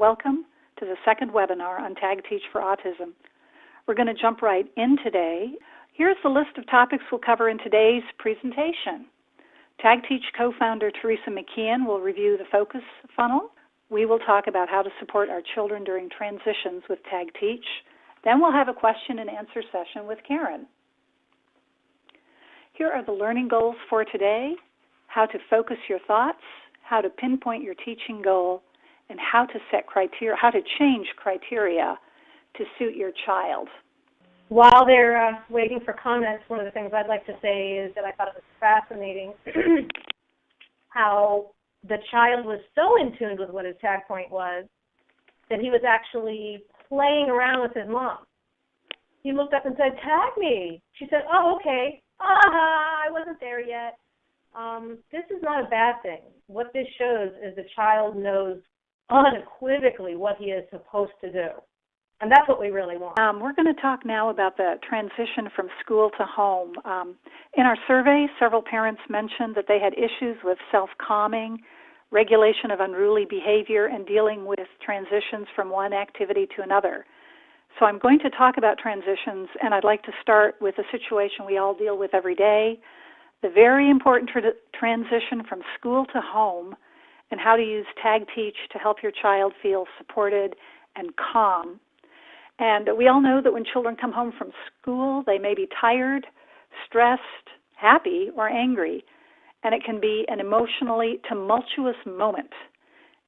Welcome to the second webinar on TAGteach for Autism. We're going to jump right in today. Here's the list of topics we'll cover in today's presentation. TAGteach co-founder Theresa McKeon will review the focus funnel. We will talk about how to support our children during transitions with TAGteach. Then we'll have a question and answer session with Karen. Here are the learning goals for today: how to focus your thoughts, how to pinpoint your teaching goal, and how to set criteria, how to change criteria to suit your child. While they're waiting for comments, one of the things I'd like to say is that I thought it was fascinating how the child was so in tune with what his tag point was that he was actually playing around with his mom. He looked up and said, "Tag me." She said, "Oh, okay. I wasn't there yet." This is not a bad thing. What this shows is the child knows unequivocally what he is supposed to do. And that's what we really want. We're going to talk now about the transition from school to home. In our survey, several parents mentioned that they had issues with self-calming, regulation of unruly behavior, and dealing with transitions from one activity to another. So I'm going to talk about transitions, and I'd like to start with a situation we all deal with every day, the very important transition from school to home, and how to use TAGteach to help your child feel supported and calm. And we all know that when children come home from school, they may be tired, stressed, happy, or angry, and it can be an emotionally tumultuous moment.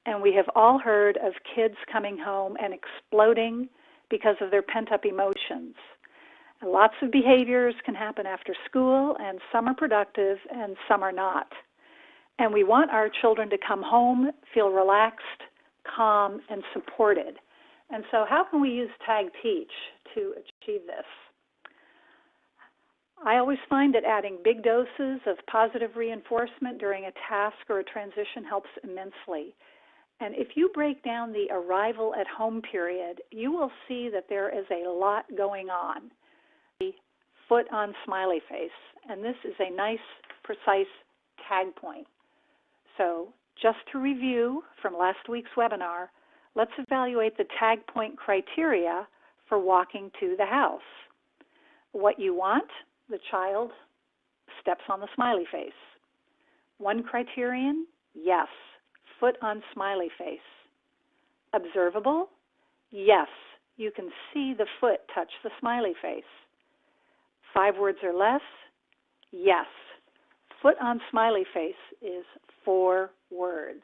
And we have all heard of kids coming home and exploding because of their pent-up emotions. And lots of behaviors can happen after school, and some are productive and some are not. And we want our children to come home, feel relaxed, calm, and supported. And so how can we use TAGteach to achieve this? I always find that adding big doses of positive reinforcement during a task or a transition helps immensely. And if you break down the arrival at home period, you will see that there is a lot going on. The foot on smiley face, and this is a nice, precise tag point. So just to review from last week's webinar, let's evaluate the tag point criteria for walking to the house. What you want, the child steps on the smiley face. One criterion, yes, foot on smiley face. Observable, yes, you can see the foot touch the smiley face. 5 words or less, yes, foot on smiley face is 4 words.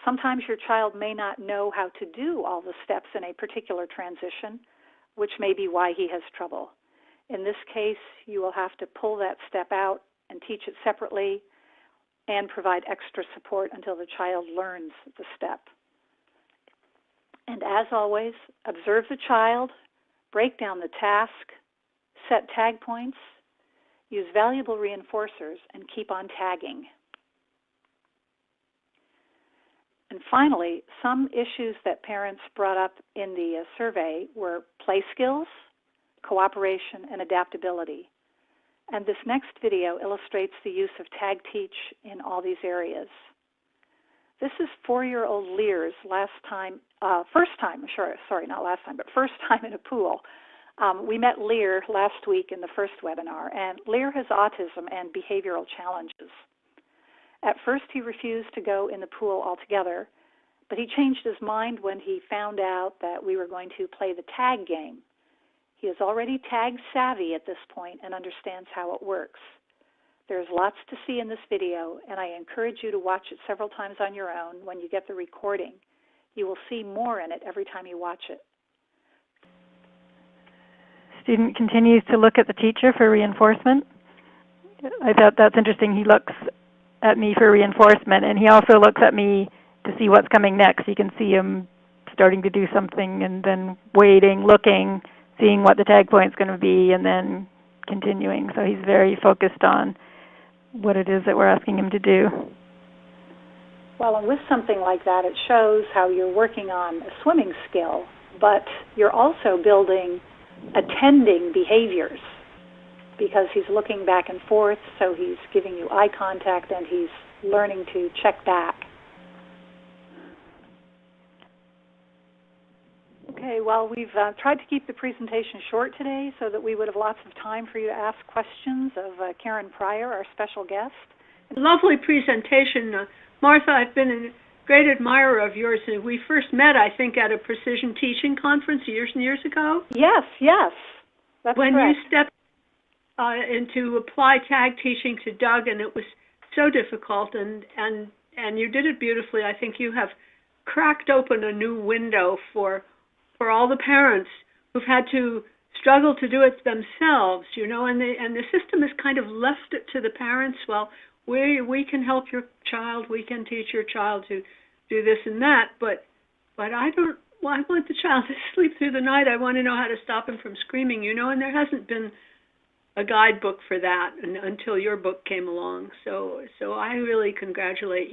Sometimes your child may not know how to do all the steps in a particular transition, which may be why he has trouble. In this case, you will have to pull that step out and teach it separately and provide extra support until the child learns the step. And as always, observe the child, break down the task, set tag points, use valuable reinforcers, and keep on tagging. And finally, some issues that parents brought up in the survey were play skills, cooperation, and adaptability. And this next video illustrates the use of TAGteach in all these areas. This is 4-year-old Lear's first time in a pool. We met Lear last week in the first webinar, and Lear has autism and behavioral challenges. At first, he refused to go in the pool altogether, but he changed his mind when he found out that we were going to play the tag game. He is already tag savvy at this point and understands how it works. There's lots to see in this video, and I encourage you to watch it several times on your own when you get the recording. You will see more in it every time you watch it. Student continues to look at the teacher for reinforcement. I thought that's interesting. He looks at me for reinforcement, and he also looks at me to see what's coming next. You can see him starting to do something and then waiting, looking, seeing what the tag point's going to be, and then continuing. So he's very focused on what it is that we're asking him to do. Well, and with something like that, it shows how you're working on a swimming skill, but you're also building attending behaviors, because he's looking back and forth, so he's giving you eye contact and he's learning to check back. Okay, well, we've tried to keep the presentation short today so that we would have lots of time for you to ask questions of Karen Pryor, our special guest. Lovely presentation. Martha, I've been a great admirer of yours. We first met, I think, at a precision teaching conference years and years ago. Yes, that's when correct. You stepped in to apply tag teaching to Doug, and it was so difficult, and you did it beautifully. I think you have cracked open a new window for all the parents who've had to struggle to do it themselves, you know, and the system has kind of left it to the parents. Well, we can help your child, we can teach your child to do this and that, but I want the child to sleep through the night. I want to know how to stop him from screaming, you know, and there hasn't been a guidebook for that until your book came along. So I really congratulate you.